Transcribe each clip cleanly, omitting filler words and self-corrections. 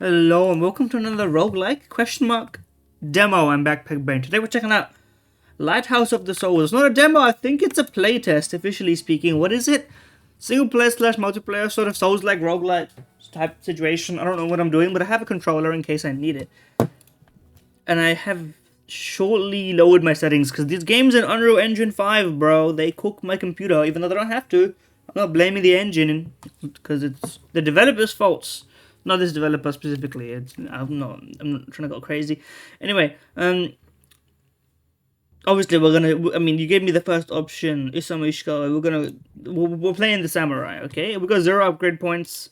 Hello and welcome to another roguelike question mark demo. I'm Backpack Brain. Today we're checking out Lighthouse of the Souls. It's not a demo, I think it's a playtest, officially speaking. What is it? Single player slash multiplayer, sort of Souls-like roguelike type situation. I don't know what I'm doing, but I have a controller in case I need it. And I have shortly lowered my settings because these games in Unreal Engine 5, bro, they cook my computer even though they don't have to. I'm not blaming the engine because it's the developer's faults. Not this developer specifically. I'm not trying to go crazy. Anyway, obviously we're gonna. I mean, you gave me the first option, Isamishka. We're playing the samurai. Okay, we got 0 upgrade points.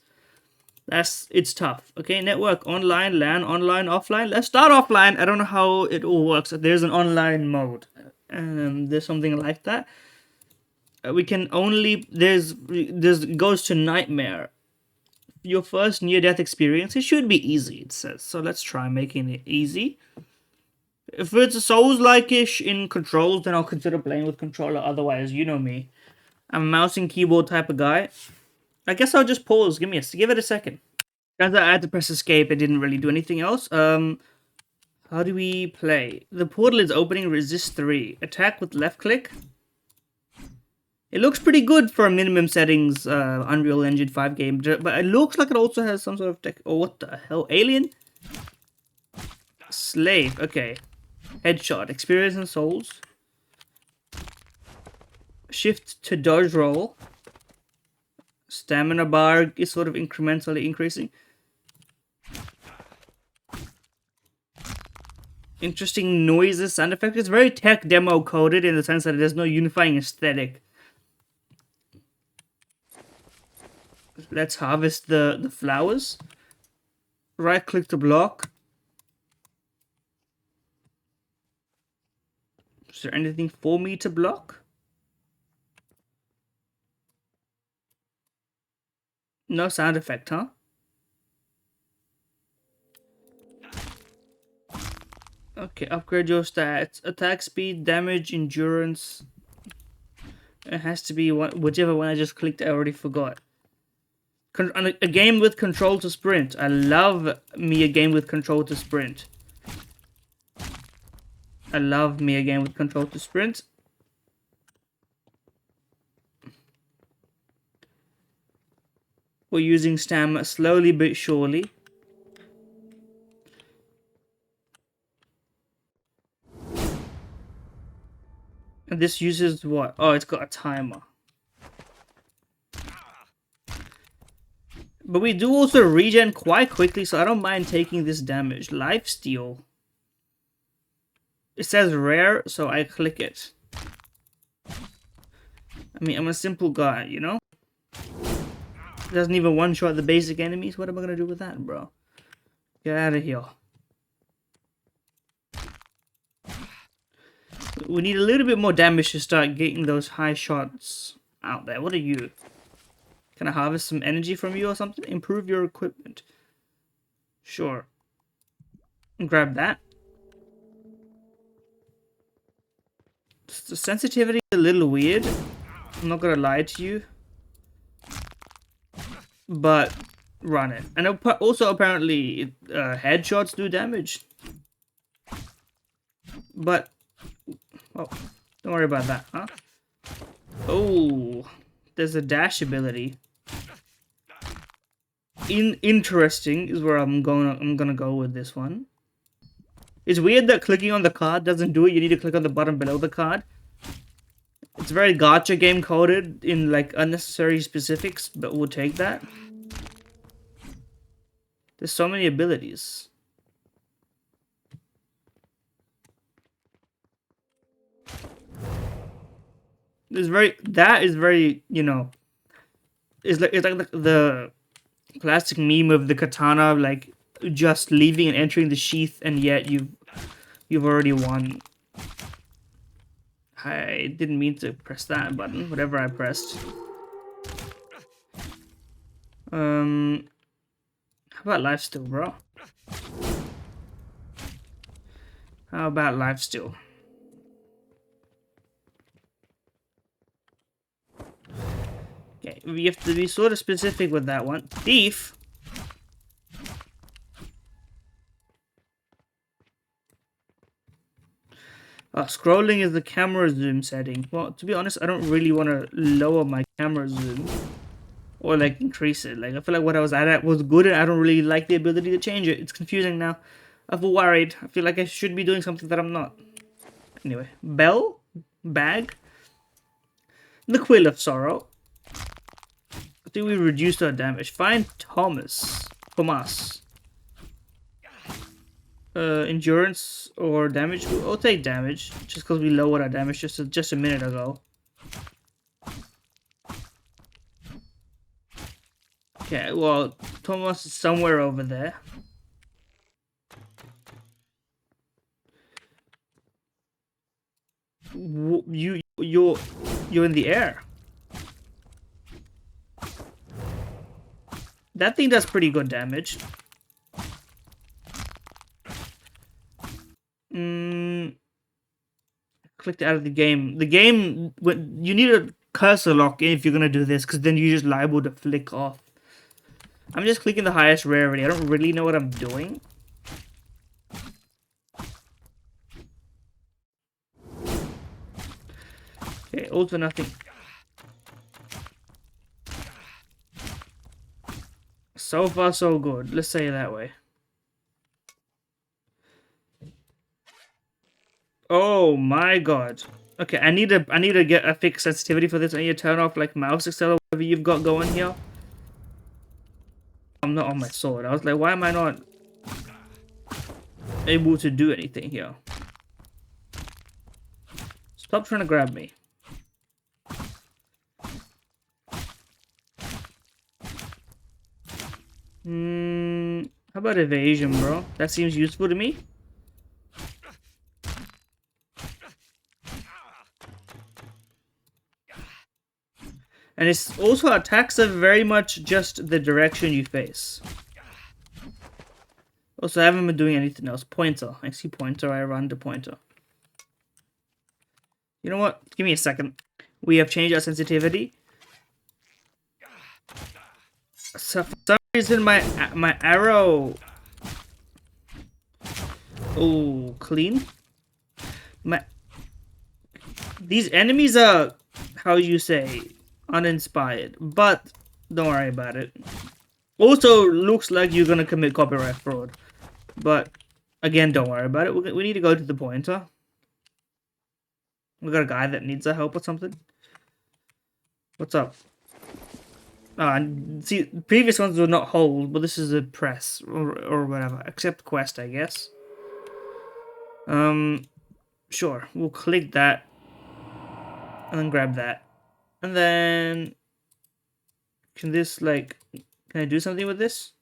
It's tough. Okay, network online, LAN online, offline. Let's start offline. I don't know how it all works. There's an online mode. There's something like that. We can only there's goes to nightmare. Your first near-death experience, it should be easy, it says. So let's try making it easy. If it's a Souls-like-ish in controls, then I'll consider playing with controller. Otherwise, you know me. I'm a mouse and keyboard type of guy. I guess I'll just pause. Give it a second. Turns out I had to press escape. It didn't really do anything else. How do we play? The portal is opening. Resist 3. Attack with left click. It looks pretty good for a minimum settings Unreal Engine 5 game, but it looks like it also has some sort of tech. Oh, what the hell? Alien? Slave. Okay. Headshot. Experience and souls. Shift to dodge roll. Stamina bar is sort of incrementally increasing. Interesting noises, sound effects. It's very tech demo coded in the sense that there's no unifying aesthetic. Let's harvest the flowers. Right click to block. Is there anything for me to block? No sound effect, huh? Okay, upgrade your stats. Attack speed, damage, endurance. It has to be whichever one I just clicked. I already forgot. A game with control to sprint. I love me a game with control to sprint. I love me a game with control to sprint. We're using stamina slowly but surely. And this uses what? Oh, it's got a timer. But we do also regen quite quickly, so I don't mind taking this damage. Lifesteal. It says rare, so I click it. I mean, I'm a simple guy, you know? It doesn't even one-shot the basic enemies. What am I gonna do with that, bro? Get out of here. We need a little bit more damage to start getting those high shots out there. What are you? Can I harvest some energy from you or something? Improve your equipment. Sure. Grab that. The sensitivity is a little weird. I'm not gonna lie to you. But run it. And also apparently headshots do damage. But oh, don't worry about that, huh? Oh, there's a dash ability. Interesting is where I'm gonna go with this one. It's weird that clicking on the card doesn't do it. You need to click on the button below the card. It's very gacha game coded in like unnecessary specifics, but we'll take that. There's so many abilities. That is very, you know, it's like the classic meme of the katana, like just leaving and entering the sheath, and yet you've already won. I didn't mean to press that button, whatever I pressed. How about lifesteal, bro? How about lifesteal? Okay, we have to be sort of specific with that one. Thief. Scrolling is the camera zoom setting. Well, to be honest, I don't really want to lower my camera zoom or like increase it. Like I feel like what I was at was good, and I don't really like the ability to change it. It's confusing now. I feel worried. I feel like I should be doing something that I'm not. Anyway, bell, bag, the quill of sorrow. I think we reduced our damage. Find Thomas. Endurance or damage. We'll take damage just because we lowered our damage just a minute ago. Okay, well, Thomas is somewhere over there. You're in the air. That thing does pretty good damage. Clicked out of the game. The game, you need a cursor lock if you're gonna do this, because then you're just liable to flick off. I'm just clicking the highest rarity. I don't really know what I'm doing. Okay, ult or nothing. So far, so good. Let's say it that way. Oh my god. Okay, I need to get a fixed sensitivity for this. I need to turn off like mouse acceleration, whatever you've got going here. I'm not on my sword. I was like, why am I not able to do anything here? Stop trying to grab me. How about evasion, bro? That seems useful to me. And it's also attacks are very much just the direction you face. Also, I haven't been doing anything else. Pointer. I see pointer. I run to pointer. You know what? Give me a second. We have changed our sensitivity. So for some reason, my arrow. Oh, clean. These enemies are, how you say, uninspired, but don't worry about it. Also, looks like you're gonna commit copyright fraud, but again, don't worry about it. We need to go to the pointer. We got a guy that needs our help or something. What's up? See, previous ones were not hold, but this is a press or whatever. Accept quest, I guess. Sure. We'll click that and then grab that. And then can I do something with this?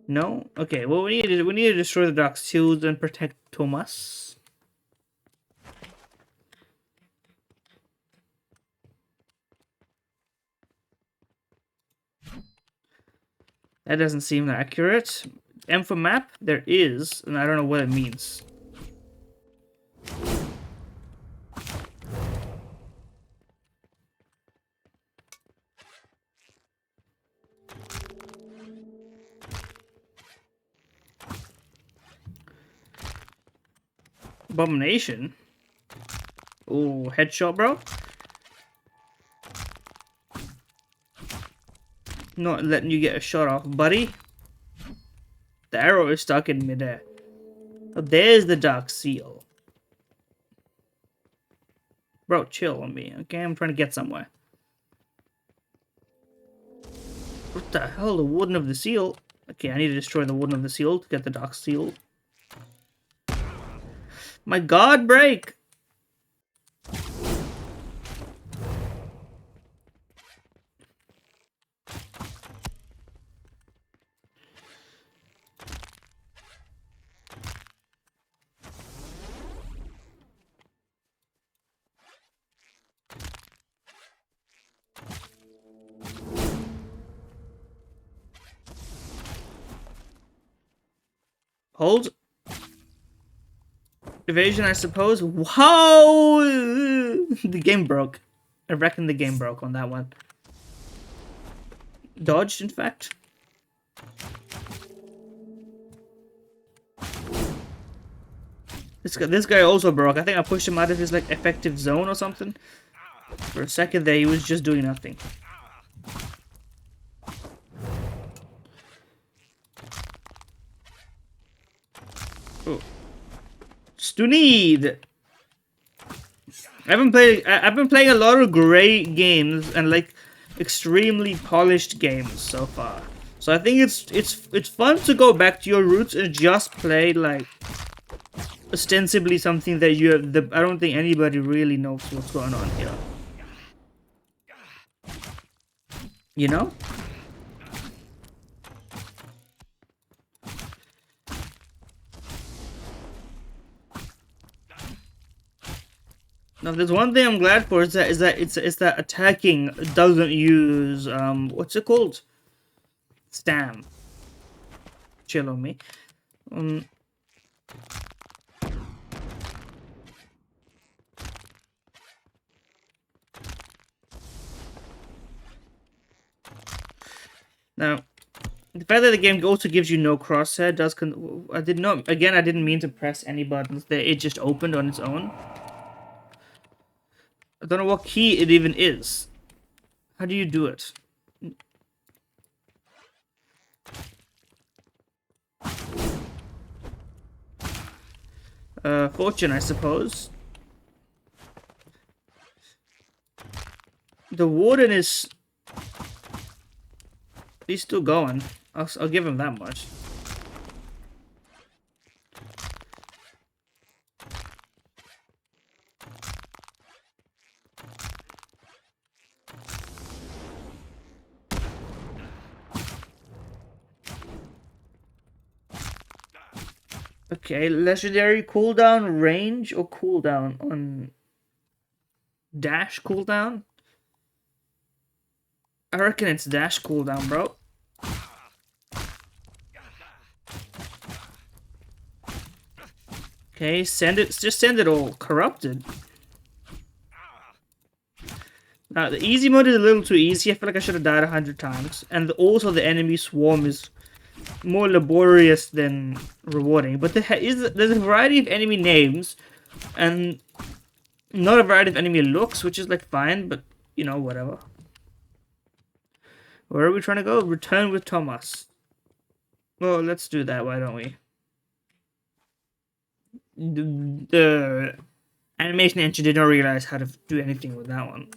No? Okay, well we need to destroy the dark seals and protect Thomas. That doesn't seem accurate. M for map, there is, and I don't know what it means. Abomination. Oh, headshot, bro. Not letting you get a shot off, buddy. The arrow is stuck in midair. Oh, there's the dark seal. Bro, chill on me, okay? I'm trying to get somewhere. What the hell? The warden of the seal? Okay, I need to destroy the warden of the seal to get the dark seal. My god, break! Hold. Evasion, I suppose. Wow! The game broke. I reckon the game broke on that one. Dodged, in fact. This guy also broke. I think I pushed him out of his like effective zone or something. For a second there, he was just doing nothing. Oh, Stunid. I've been playing a lot of great games and like extremely polished games so far. So I think it's fun to go back to your roots and just play like ostensibly something that you have. I don't think anybody really knows what's going on here. You know? Now, there's one thing I'm glad for is that attacking doesn't use what's it called? Stam. Chill on me. Now, the fact that the game also gives you no crosshair does I didn't mean to press any buttons there. It just opened on its own. I don't know what key it even is. How do you do it? Fortune, I suppose. The warden is... He's still going. I'll give him that much. Okay, legendary cooldown, range, or cooldown on dash cooldown? I reckon it's dash cooldown, bro. Okay, send it. Just send it all corrupted. Now, the easy mode is a little too easy. I feel like I should have died 100 times. And also the enemy swarm is more laborious than rewarding. But there's a variety of enemy names. And not a variety of enemy looks, which is like fine. But, you know, whatever. Where are we trying to go? Return with Thomas. Well, let's do that. Why don't we? The animation engine did not realize how to do anything with that one.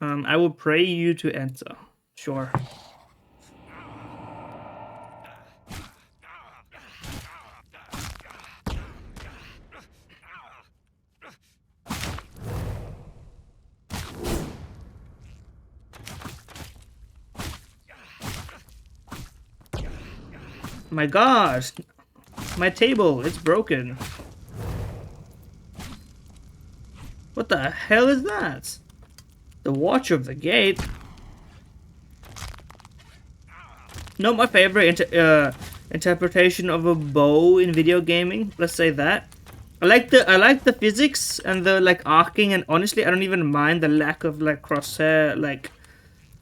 I will pray you to enter. Sure. My God! My table, it's broken. What the hell is that? The Watcher of the Gate? Not my favorite interpretation of a bow in video gaming. Let's say that. I like the physics and the like arcing, and honestly, I don't even mind the lack of like crosshair, like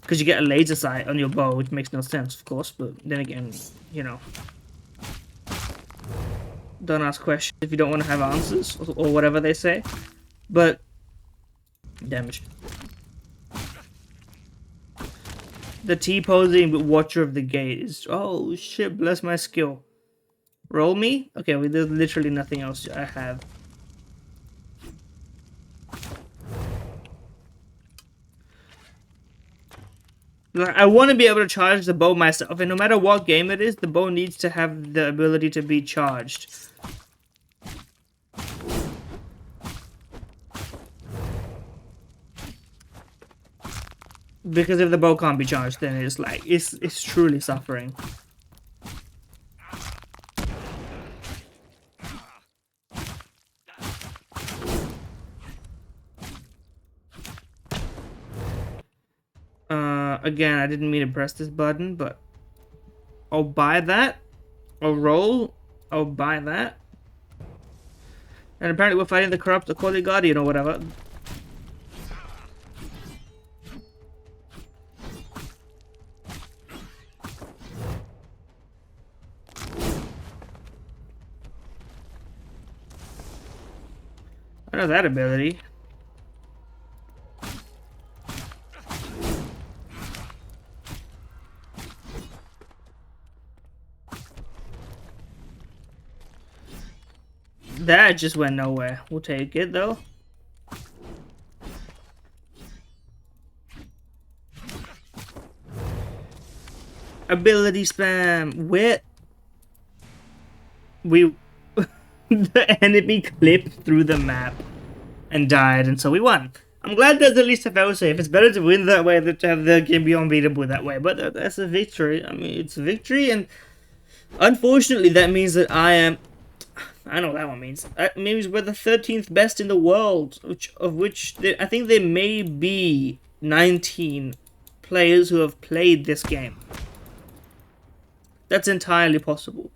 because you get a laser sight on your bow, which makes no sense, of course. But then again, you know. Don't ask questions if you don't want to have answers, or whatever they say. But damage. The T-posing Watcher of the Gate is... Oh shit, bless my skill. Roll me? Okay, well, there's literally nothing else I have. Like, I want to be able to charge the bow myself, and no matter what game it is, the bow needs to have the ability to be charged. Because if the bow can't be charged, then it's like, it's truly suffering. Again, I didn't mean to press this button, but I'll buy that. I'll roll. I'll buy that. And apparently we're fighting the corrupt Holy Guardian or whatever. I know that ability. That just went nowhere. We'll take it though. Ability spam. Where we the enemy clipped through the map and died, and so we won. I'm glad there's at least a fail safe. It's better to win that way than to have the game be unbeatable that way. But that's a victory. I mean, it's a victory, and unfortunately, that means that I know what that one means. That means we're the 13th best in the world, I think there may be 19 players who have played this game. That's entirely possible.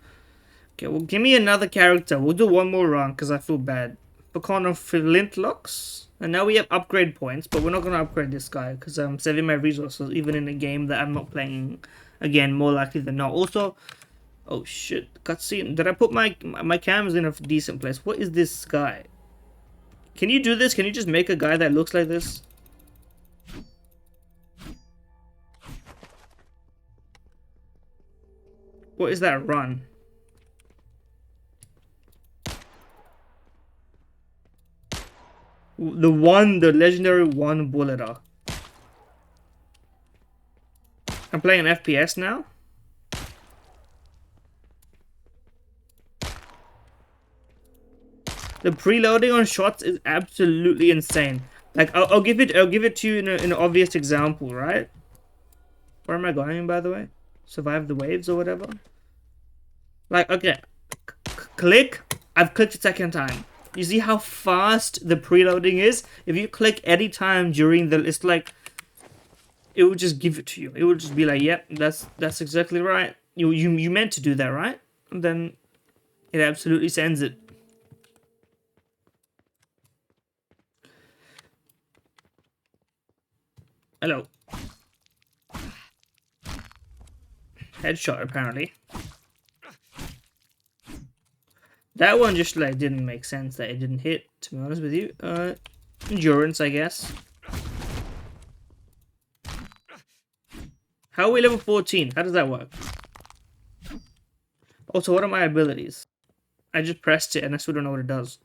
Okay, well, give me another character. We'll do one more run because I feel bad. Pecan of Flintlocks. And now we have upgrade points, but we're not going to upgrade this guy because I'm saving my resources even in a game that I'm not playing again, more likely than not. Also, oh shit, cutscene. Did I put my cams in a decent place? What is this guy? Can you do this? Can you just make a guy that looks like this? What is that run? The legendary one bulleter. I'm playing an FPS now. The preloading on shots is absolutely insane. Like I'll give it to you in an obvious example, right? Where am I going, by the way? Survive the waves or whatever. Like, okay, click. I've clicked a second time. You see how fast the preloading is? If you click any time during the, it's like, it will just give it to you. It will just be like, yep, that's exactly right. You meant to do that, right? And then it absolutely sends it. Hello. Headshot, apparently. That one just like didn't make sense that it didn't hit, to be honest with you. Endurance, I guess. How are we level 14? How does that work? Also, what are my abilities? I just pressed it and I still don't know what it does.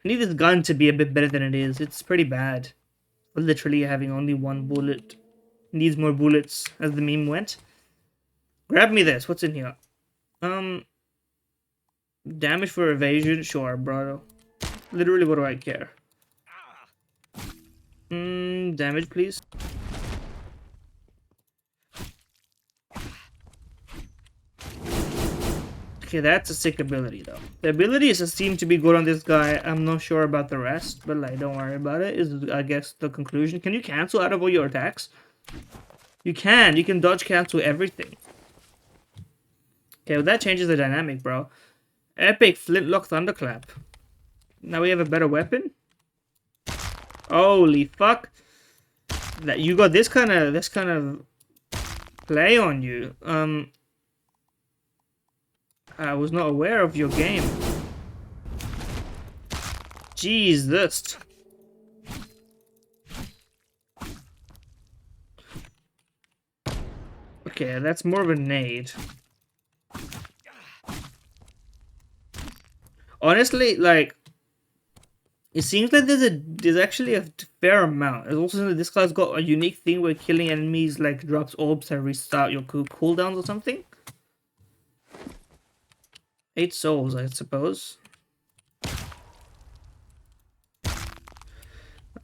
I need this gun to be a bit better than it is. It's pretty bad. Literally having only one bullet. Needs more bullets, as the meme went. Grab me this. What's in here? Damage for evasion? Sure, bro. Literally, what do I care? Damage, please. Okay, that's a sick ability, though. The abilities seem to be good on this guy. I'm not sure about the rest, but, like, don't worry about it, is, I guess, the conclusion. Can you cancel out of all your attacks? You can. You can dodge cancel everything. Okay, well, that changes the dynamic, bro. Epic Flintlock Thunderclap. Now we have a better weapon? Holy fuck. That you got this kind of play on you. I was not aware of your game. Jesus. Okay, that's more of a nade. Honestly, like, it seems like there's actually a fair amount. There's also this guy's got a unique thing where killing enemies like drops orbs to restart your cooldowns or something. 8 souls, I suppose.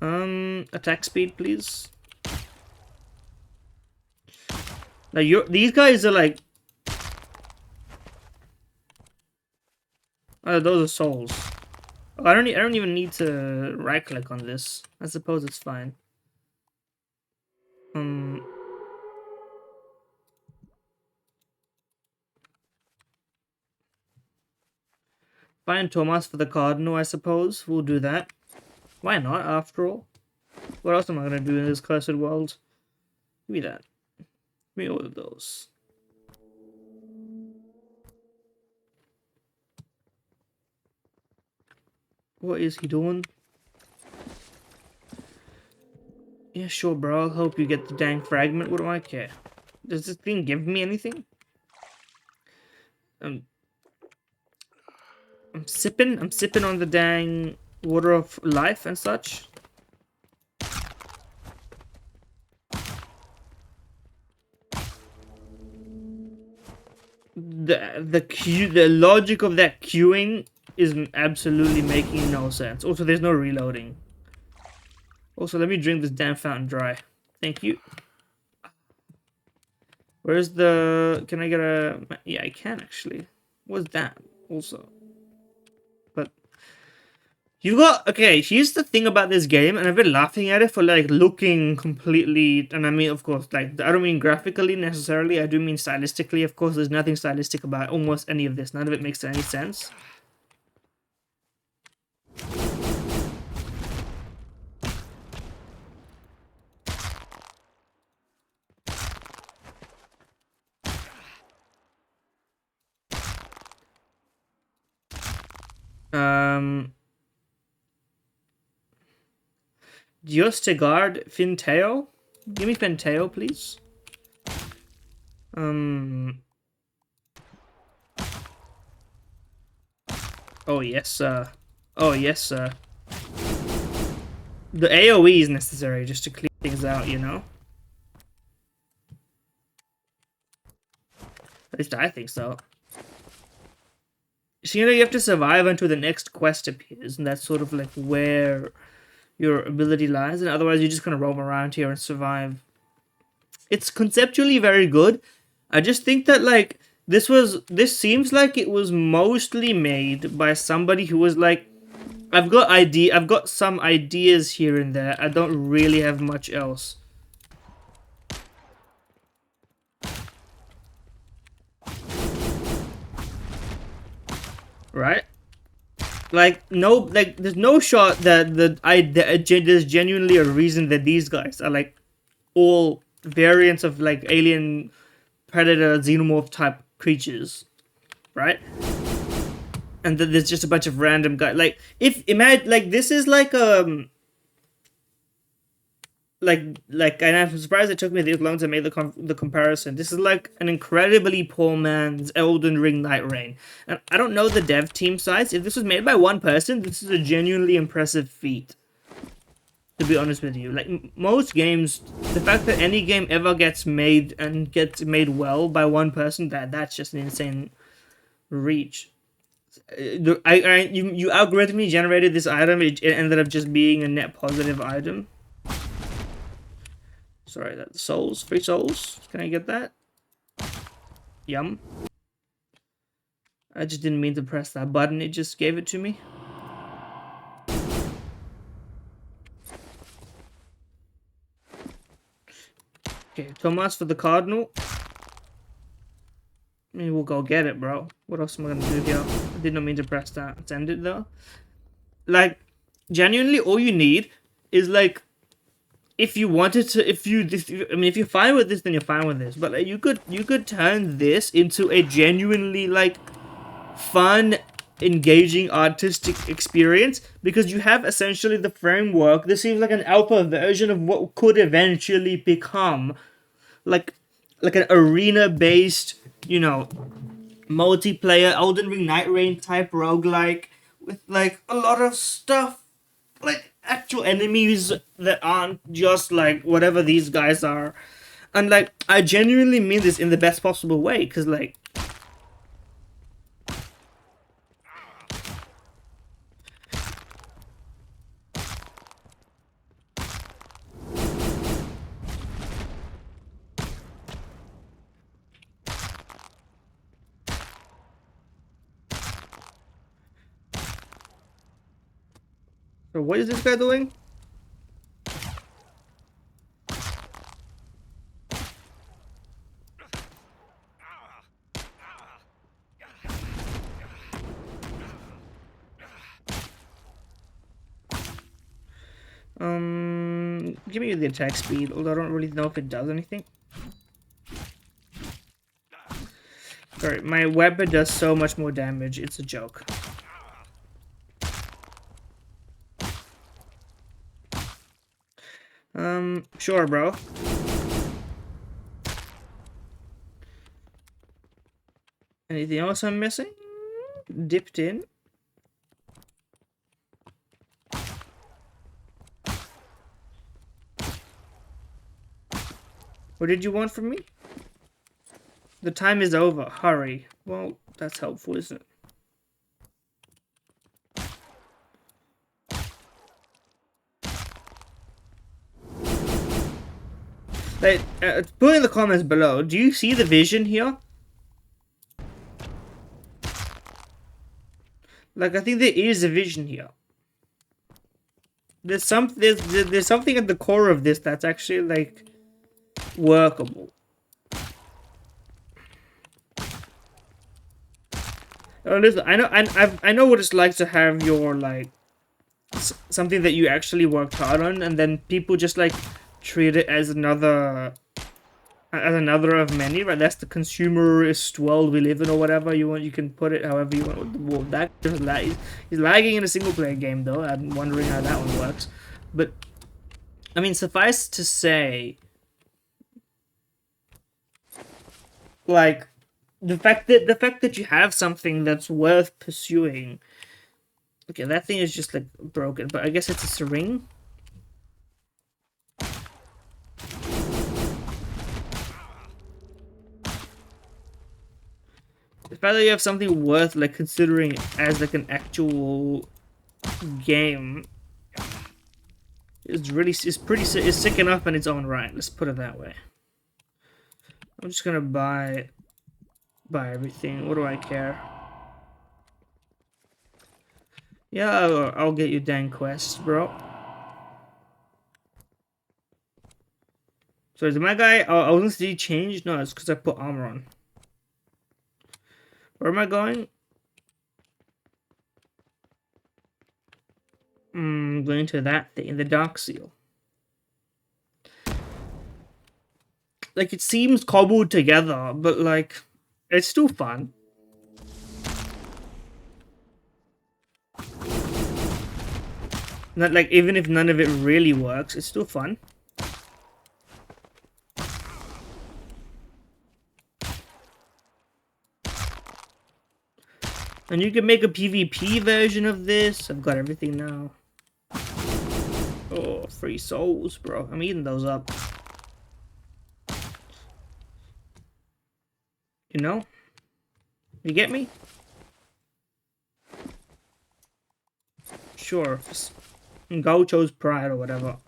Attack speed, please. Now these guys are like, oh, those are souls. Oh, I don't even need to right click on this. I suppose it's fine. Find Thomas for the Cardinal, I suppose. We'll do that. Why not, after all? What else am I gonna do in this cursed world? Give me that. Give me all of those. What is he doing? Yeah, sure, bro. I'll help you get the dang fragment. What do I care? Does this thing give me anything? I'm sipping on the dang water of life and such. The logic of that queuing is absolutely making no sense. Also, there's no reloading. Also, let me drink this damn fountain dry. Thank you. Where's the... Can I get a... Yeah, I can actually. What's that? Also. But... You got... Okay, here's the thing about this game, and I've been laughing at it for, like, looking completely... And I mean, of course, like, I don't mean graphically necessarily, I do mean stylistically. Of course, there's nothing stylistic about almost any of this. None of it makes any sense. Diostegard Finteo? Give me Finteo, please. Oh, yes, sir. Oh, yes, sir. The AoE is necessary just to clear things out, you know? At least I think so. So, you know, you have to survive until the next quest appears, and that's sort of like where your ability lies, and otherwise you're just gonna roam around here and survive. It's conceptually very good. I just think that, like, this seems like it was mostly made by somebody who was like, I've got some ideas here and there. I don't really have much else. Right? Like, no, like, there's no shot that there's genuinely a reason that these guys are, like, all variants of, like, alien predator xenomorph type creatures, right? And that there's just a bunch of random guys. Like, if imagine, like, this is like and I'm surprised it took me this long to make the comparison. This is like an incredibly poor man's Elden Ring Night Rain. And I don't know the dev team size. If this was made by one person, this is a genuinely impressive feat. To be honest with you, like, most games, the fact that any game ever gets made and gets made well by one person, that's just an insane reach. You algorithmically generated this item. It ended up just being a net positive item. Sorry, that's souls. 3 souls. Can I get that? Yum. I just didn't mean to press that button. It just gave it to me. Okay, Tomas for the Cardinal. Maybe we'll go get it, bro. What else am I gonna do here? I did not mean to press that. Send it, though. Like, genuinely, all you need is, like, if you wanted to, if you're fine with this, then you're fine with this. But, like, you could turn this into a genuinely, like, fun, engaging, artistic experience, because you have essentially the framework. This seems like an alpha version of what could eventually become, like an arena-based, you know, multiplayer Elden Ring Night Rain type roguelike with, like, a lot of stuff, like actual enemies that aren't just like whatever these guys are. And, like, I genuinely mean this in the best possible way, because, like, so what is this guy doing? Give me the attack speed, although I don't really know if it does anything. Sorry, my weapon does so much more damage, it's a joke. Sure, bro. Anything else I'm missing? Dipped in. What did you want from me? The time is over. Hurry. Well, that's helpful, isn't it? Like, put in the comments below. Do you see the vision here? Like, I think there is a vision here. There's something at the core of this that's actually like workable. Listen, I know what it's like to have your like something that you actually worked hard on, and then people just like treat it as another of many, right? That's the consumerist world we live in, or whatever you want. You can put it however you want. Well, that he's lagging in a single player game, though. I'm wondering how that one works. But I mean, suffice to say, like the fact that you have something that's worth pursuing. Okay, that thing is just like broken, but I guess it's a syringe. If either you have something worth like considering as like an actual game, it's sick enough in its own right. Let's put it that way. I'm just gonna buy everything. What do I care? Yeah, I'll get you dang quests, bro. So is my guy? I wasn't see changed. No, it's because I put armor on. Where am I going? Going to that thing, the Dark Seal. Like, it seems cobbled together, but like, it's still fun. Not like, even if none of it really works, it's still fun. And you can make a PvP version of this. I've got everything now. Oh, free souls, bro. I'm eating those up. You know? You get me? Sure. Gaucho's pride or whatever.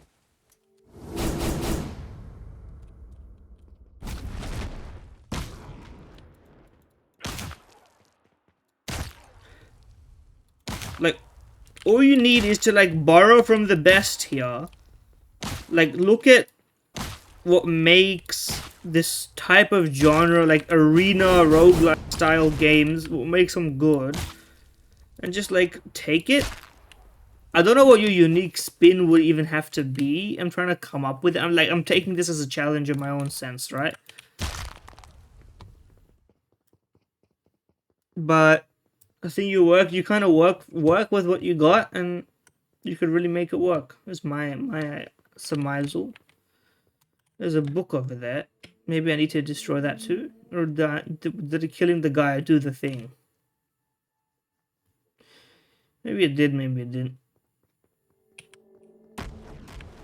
Like, all you need is to like borrow from the best here. Like, look at what makes this type of genre, like arena roguelike style games, what makes them good, and just like take it. I don't know what your unique spin would even have to be. I'm trying to come up with it. I'm taking this as a challenge in my own sense, right? But I think you kind of work with what you got, and you could really make it work. It's my surmisal. There's a book over there. Maybe I need to destroy that too, or did killing the guy do the thing? Maybe it did. Maybe it didn't.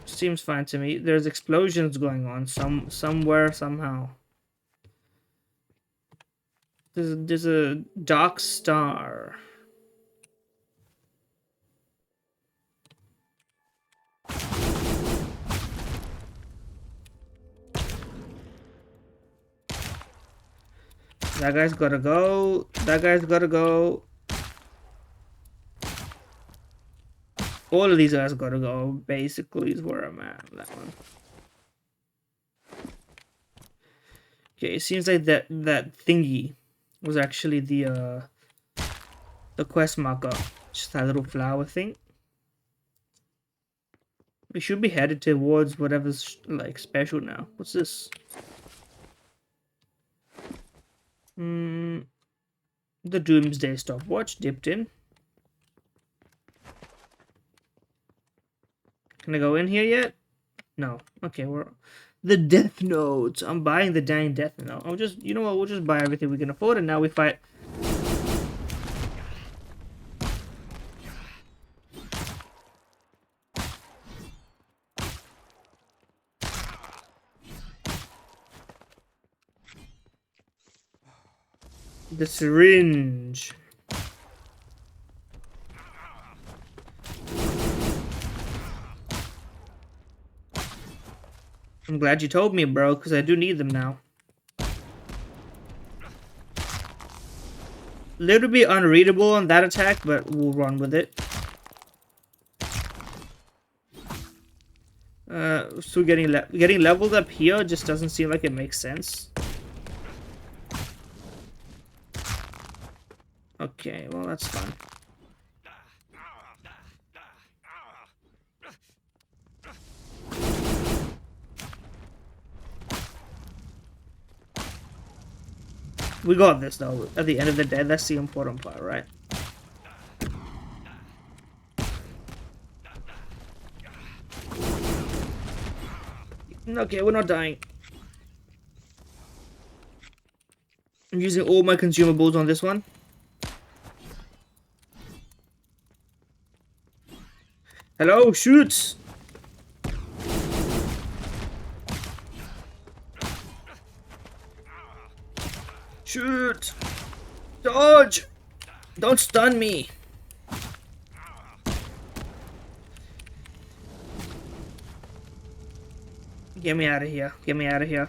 Seems fine to me. There's explosions going on somewhere somehow. There's a dark star. That guy's gotta go. That guy's gotta go. All of these guys gotta go. Basically, is where I'm at. That one. Okay, it seems like that thingy was actually the quest marker. Just that little flower thing. We should be headed towards whatever's like special now. What's this? The Doomsday stopwatch dipped in. Can I go in here yet? No. Okay, we're the Death Note. I'm buying the dang Death Note. I'll just, you know what? We'll just buy everything we can afford, and now we fight. The syringe. I'm glad you told me, bro, because I do need them now. Little bit unreadable on that attack, but we'll run with it. So getting leveled up here just doesn't seem like it makes sense. Okay, well that's fine. We got this though. At the end of the day, that's the important part, right? Okay, we're not dying. I'm using all my consumables on this one. Hello, shoot! Shoot! Dodge! Don't stun me! Get me out of here. Get me out of here.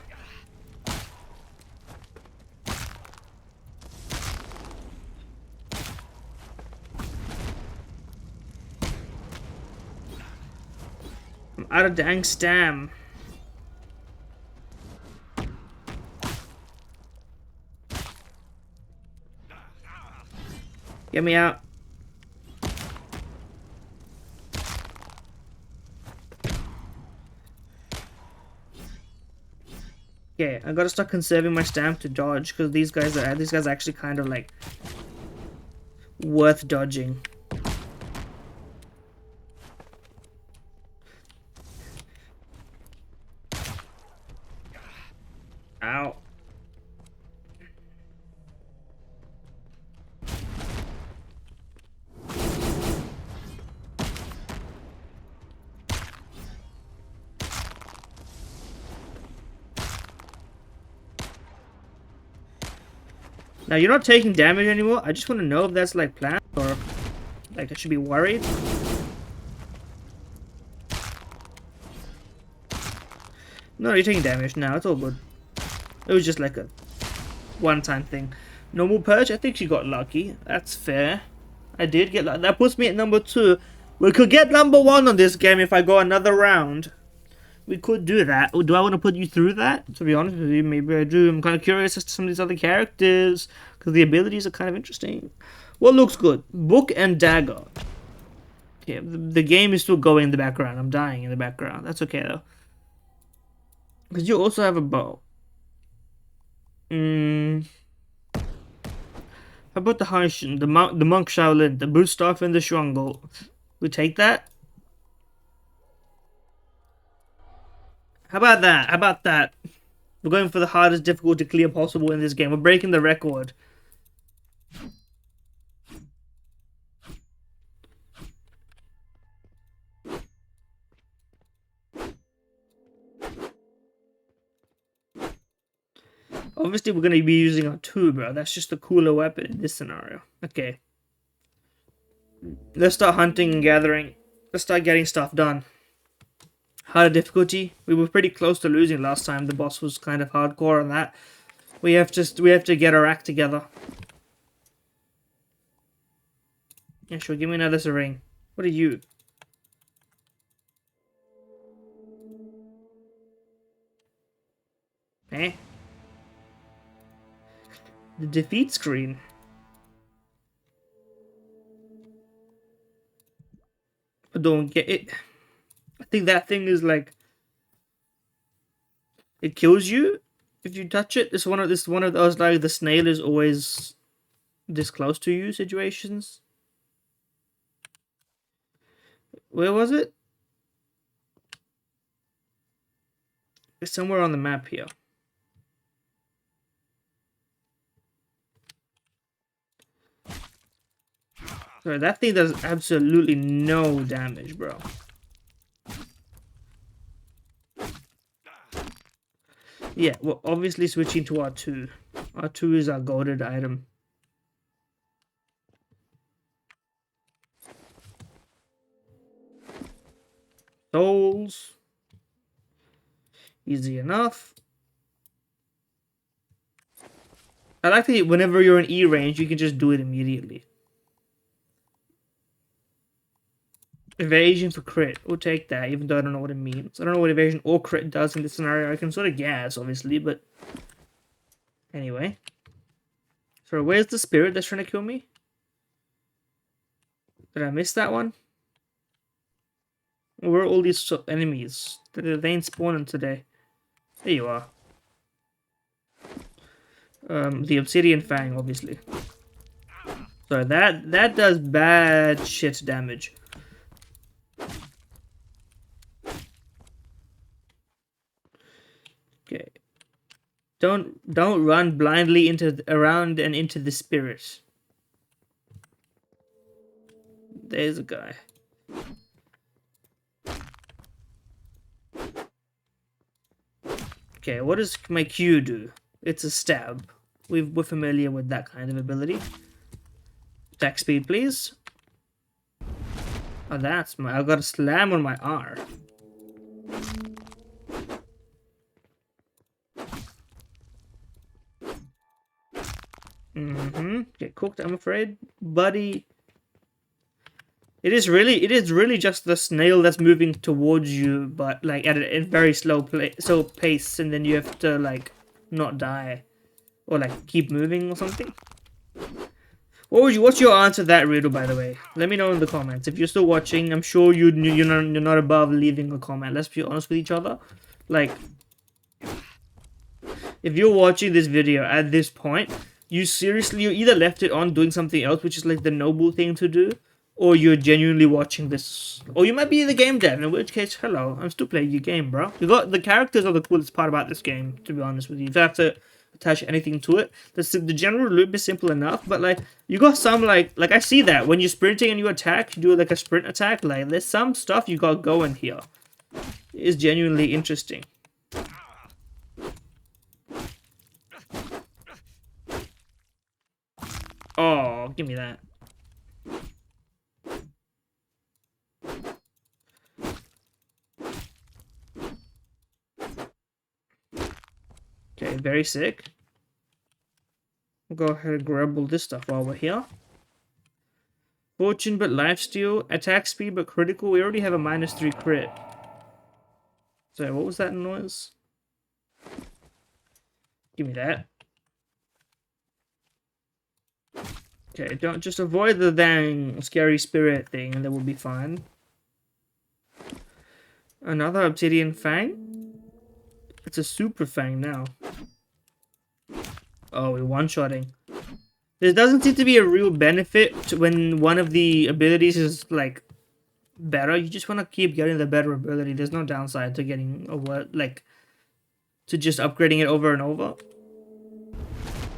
I'm out of dang stam. Get me out. Okay, I gotta start conserving my stamp to dodge because these guys are actually kind of like worth dodging. Ow. Now you're not taking damage anymore. I just want to know if that's like planned or like I should be worried. No, you're taking damage now. It's all good. It was just like a one-time thing. Normal purge. I think she got lucky. That's fair. I did get lucky. That puts me at number 2. We could get number 1 on this game if I go another round. We could do that. Do I want to put you through that? To be honest with you, maybe I do. I'm kind of curious as to some of these other characters because the abilities are kind of interesting. What looks good? Book and dagger. Okay, the game is still going in the background. I'm dying in the background. That's okay though. Because you also have a bow. How about the Hanshin, the monk Shaolin, the boot staff, and the Shuangbo? We take that. How about that? How about that? We're going for the hardest difficulty clear possible in this game. We're breaking the record. Obviously, we're going to be using our 2, bro. That's just a cooler weapon in this scenario. Okay. Let's start hunting and gathering. Let's start getting stuff done. Harder difficulty. We were pretty close to losing last time. The boss was kind of hardcore on that. We have to get our act together. Yeah, sure. Give me another syringe. What are you? Eh? The defeat screen. I don't get it. I think that thing is like it kills you if you touch it. It's one of those like the snail is always this close to you situations. Where was it? It's somewhere on the map here. Sorry, that thing does absolutely no damage, bro. Yeah, well, obviously switching to R2. R2 is our golded item. Souls. Easy enough. I like that whenever you're in E range, you can just do it immediately. Evasion for crit. We'll take that, even though I don't know what it means. I don't know what evasion or crit does in this scenario. I can sort of guess, obviously, but... Anyway. So where's the spirit that's trying to kill me? Did I miss that one? Where are all these enemies? They ain't spawning today. There you are. The obsidian fang, obviously. So that does bad shit damage. Okay. Don't run blindly around and into the spirit. There's a guy. Okay, what does my Q do? It's a stab. We're familiar with that kind of ability. Attack speed, please. Oh, that's my... I got a slam on my R. Get cooked, I'm afraid. Buddy. It is really just the snail that's moving towards you, but like at a very slow pace, and then you have to like not die. Or like keep moving or something. What's your answer to that riddle, by the way? Let me know in the comments. If you're still watching, I'm sure you're not above leaving a comment. Let's be honest with each other. Like, if you're watching this video at this point, you either left it on doing something else, which is like the noble thing to do, or you're genuinely watching this. Or you might be the game dev, in which case, hello, I'm still playing your game, bro. The characters are the coolest part about this game, to be honest with you. If I have to attach anything to it, the general loop is simple enough, but like you got some like I see that when you're sprinting and you attack, you do like a sprint attack. Like there's some stuff you got going here. It's genuinely interesting. Oh, give me that. Okay, very sick. We'll go ahead and grab all this stuff while we're here. Fortune but lifesteal, attack speed but critical. We already have a -3 crit. Sorry, what was that noise? Give me that. Okay, don't just avoid the dang scary spirit thing and then we'll be fine. Another obsidian fang? It's a super fang now. Oh, we're one-shotting. There doesn't seem to be a real benefit when one of the abilities is like better. You just want to keep getting the better ability. There's no downside to getting to just upgrading it over and over.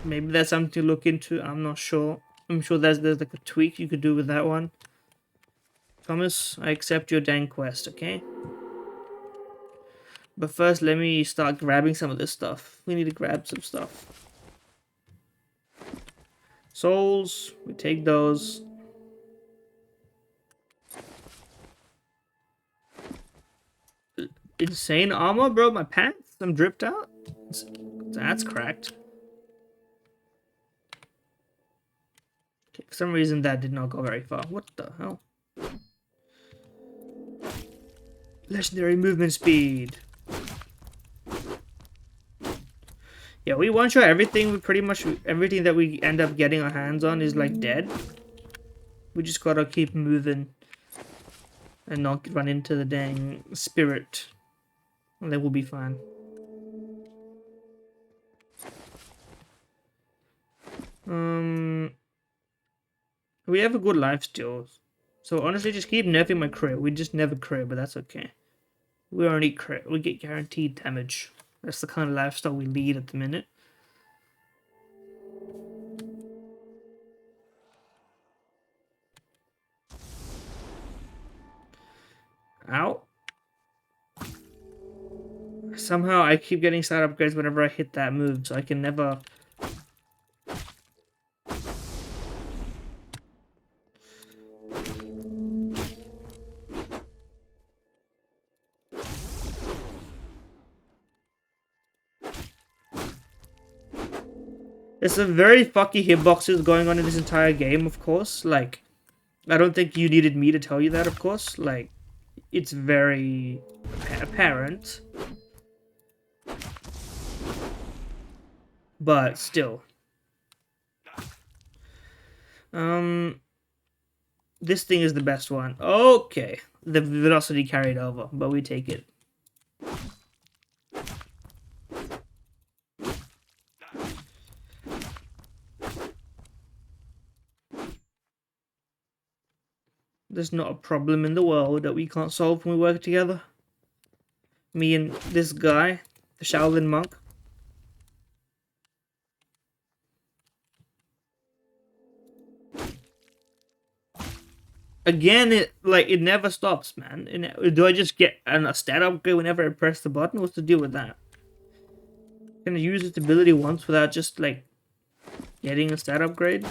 Maybe that's something to look into. I'm not sure. I'm sure there's like a tweak you could do with that one. Thomas, I accept your dang quest, okay? But first, let me start grabbing some of this stuff. We need to grab some stuff. Souls, we take those. Insane armor, bro. My pants, I'm dripped out. That's cracked. Okay, for some reason, that did not go very far. What the hell? Legendary movement speed. Yeah, we one-shot everything. We pretty much everything that we end up getting our hands on is like dead. We just gotta keep moving and not run into the dang spirit, and then we'll be fine. We have a good life steal, so honestly, just keep nerfing my crit. We just never crit, but that's okay. we get guaranteed damage. That's the kind of lifestyle we lead at the minute. Ow. Somehow I keep getting side upgrades whenever I hit that move, so I can never... There's some very fucky hitboxes going on in this entire game, of course. Like, I don't think you needed me to tell you that, of course. Like, it's very apparent. But still. This thing is the best one. Okay. The velocity carried over, but we take it. There's not a problem in the world that we can't solve when we work together. Me and this guy, the Shaolin monk. Again, it never stops, man. Do I just get a stat upgrade whenever I press the button? What's the deal with that? Can I use its ability once without just like getting a stat upgrade?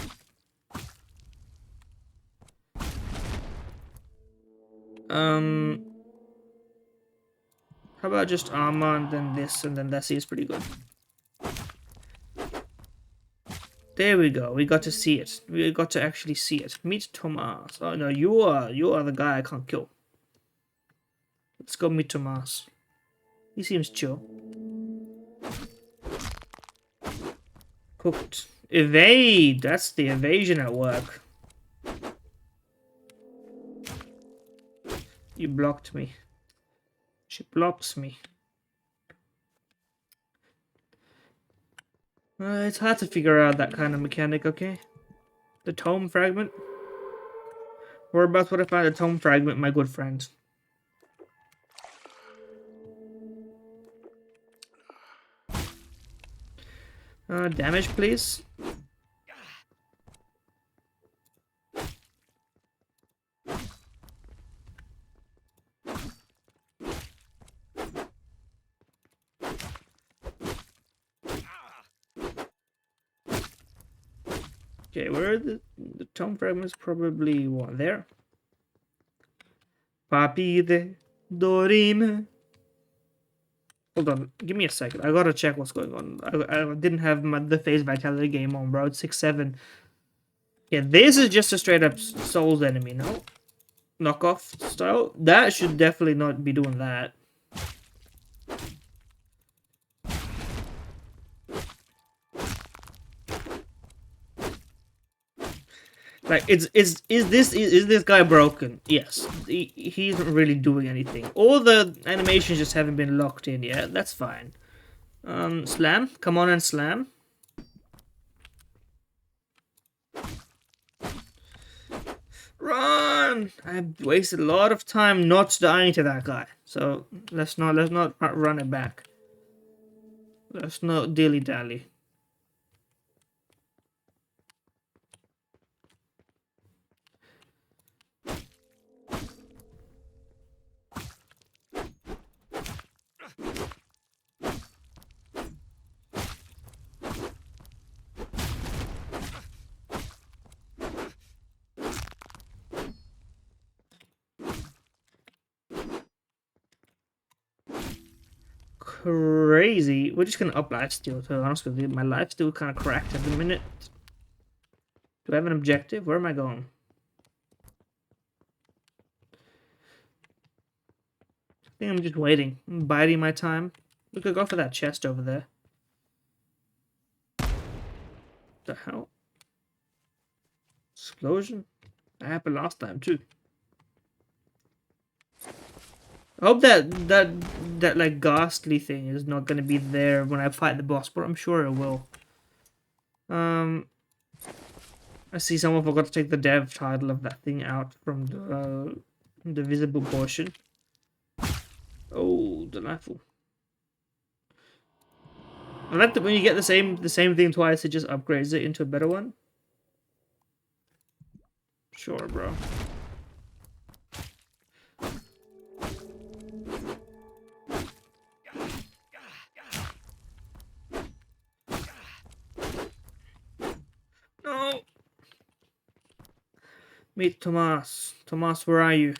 How about just armor and then this, and then that seems pretty good. There we go. We got to see it. We got to actually see it. Meet Tomas. Oh no, you are the guy I can't kill. Let's go meet Tomas. He seems chill. Cooked. Evade. That's the evasion at work. You blocked me. She blocks me. It's hard to figure out that kind of mechanic, okay? The tome fragment. Whereabouts would I find a tome fragment, my good friend? Damage, please. Okay, where are the tome fragments? Probably one there. Papi de dorime. Hold on, give me a second. I gotta check what's going on. I didn't have the phase vitality game on, bro. It's 6-7. Yeah, this is just a straight up Souls enemy, no? Knockoff style? That should definitely not be doing that. Like, is this guy broken? Yes. He isn't really doing anything. All the animations just haven't been locked in yet. That's fine. Slam. Come on and slam. Run! I've wasted a lot of time not dying to that guy. So let's not run it back. Let's not dilly-dally. Crazy. We're just gonna up lifesteal, to be honest with you. My lifesteal kind of cracked at the minute. Do I have an objective? Where am I going? I think I'm just waiting. I'm biding my time. We could go for that chest over there. The hell? Explosion? That happened last time too. I hope that like ghastly thing is not gonna be there when I fight the boss, but I'm sure it will. I see someone forgot to take the dev title of that thing out from the visible portion. Oh, delightful. I like that when you get the same thing twice, it just upgrades it into a better one. Sure, bro. No. Meet Tomas. Tomas, where are you?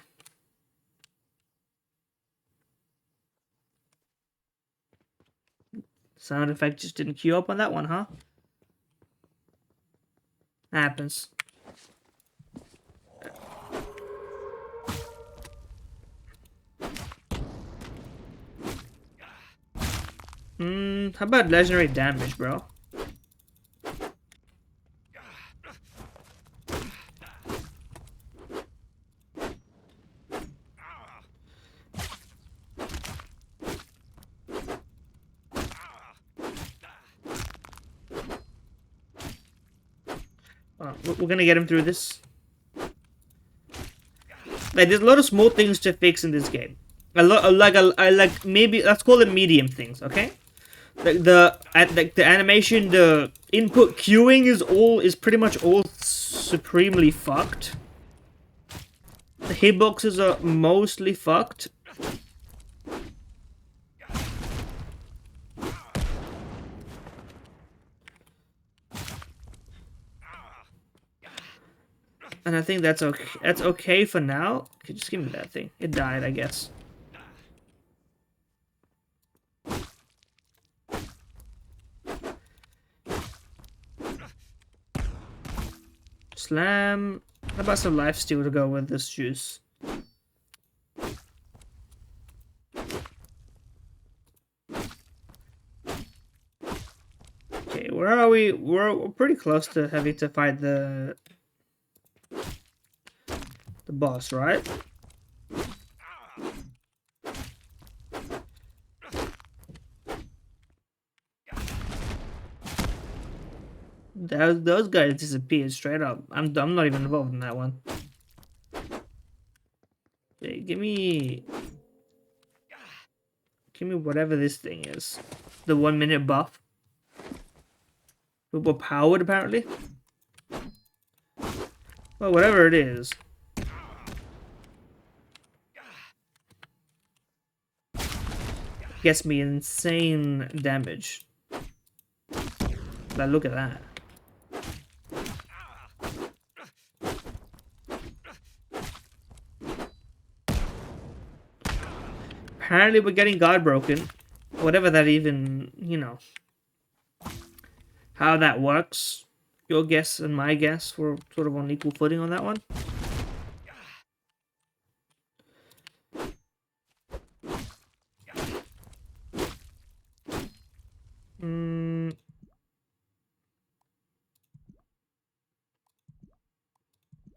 Sound effect just didn't queue up on that one, huh? Happens. How about legendary damage, bro? We're gonna get him through this. Like, there's a lot of small things to fix in this game. I like maybe let's call it medium things, okay? Like the animation, the input queuing is pretty much all supremely fucked. The hitboxes are mostly fucked. And I think that's okay. That's okay for now. Okay, just give me that thing. It died, I guess. Slam. How about some lifesteal to go with this juice? Okay, where are we? We're pretty close to having to fight the boss, right? Those guys disappeared straight up. I'm not even involved in that one. Okay, give me whatever this thing is. The 1 minute buff. We're powered apparently. Well, whatever it is. Gets me insane damage. But look at that. Apparently we're getting guard broken. Whatever that even, you know. How that works. Your guess and my guess. We're sort of on equal footing on that one.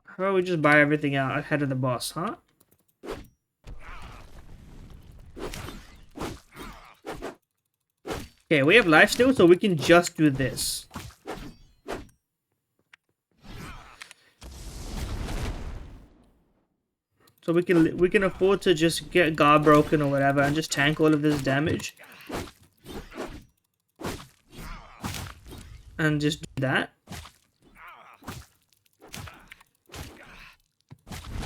How about we just buy everything out ahead of the boss, huh? Okay, we have life still, so we can just do this. So we can afford to just get guard broken or whatever and just tank all of this damage. And just do that.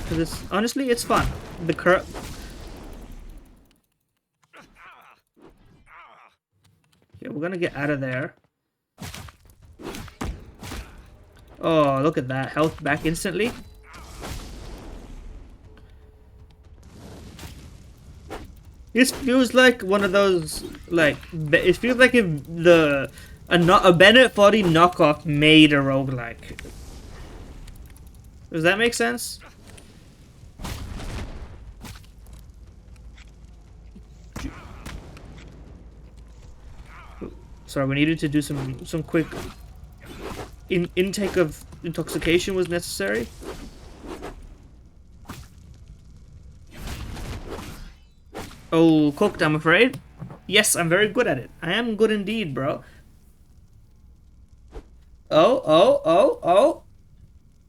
Because honestly, it's fun. The current. Okay, we're gonna get out of there. Oh, look at that. Health back instantly. This feels like one of those, like, it feels like if a Bennett 40 knockoff made a roguelike. Does that make sense? Sorry, we needed to do some quick intake of intoxication was necessary. Oh, cooked, I'm afraid. Yes, I'm very good at it. I am good indeed, bro. Oh.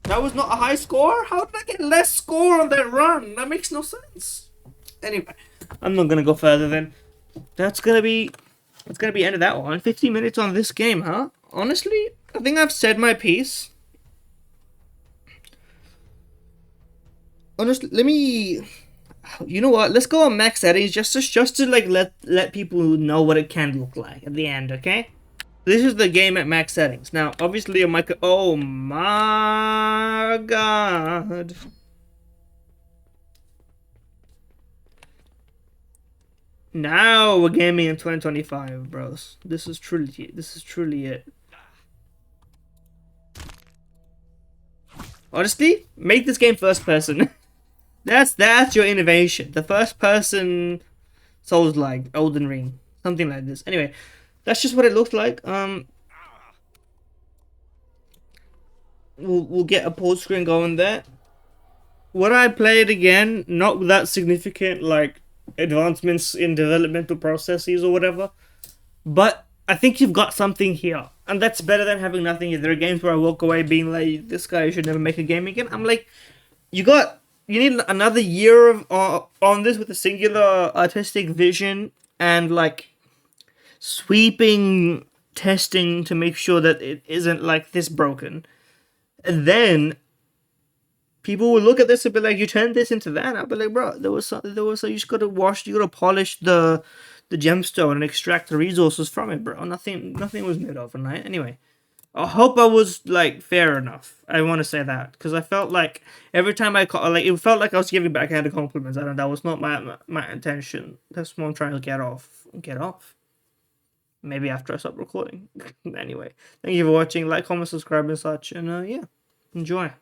That was not a high score? How did I get less score on that run? That makes no sense. Anyway, I'm not gonna go further then. That's gonna be end of that one. 50 minutes on this game, huh? Honestly, I think I've said my piece. Honestly, let me. You know what? Let's go on max settings just to like let people know what it can look like at the end. Okay. This is the game at max settings. Now, obviously, a micro. Oh my god. Now we're gaming in 2025, bros. This is truly it. Honestly, make this game first person. that's your innovation. The first person Souls like Elden Ring, something like this. Anyway, that's just what it looks like. We'll get a pause screen going there. Would I play it again? Not without significant like advancements in developmental processes or whatever. But I think you've got something here. And that's better than having nothing. There are games where I walk away being like, this guy should never make a game again. I'm like, you need another year of on this with a singular artistic vision and like sweeping testing to make sure that it isn't like this broken. And then people will look at this and be like, you turned this into that. I'll be like, bro, there was you just gotta you gotta polish the gemstone and extract the resources from it, bro. Nothing was made overnight. Anyway, I hope I was like fair enough. I want to say that because I felt like every time it felt like I was giving backhanded compliments, and that was not my intention. That's what I'm trying to get off. Maybe after I stop recording. Anyway, thank you for watching. Like, comment, subscribe, and such. And yeah, enjoy.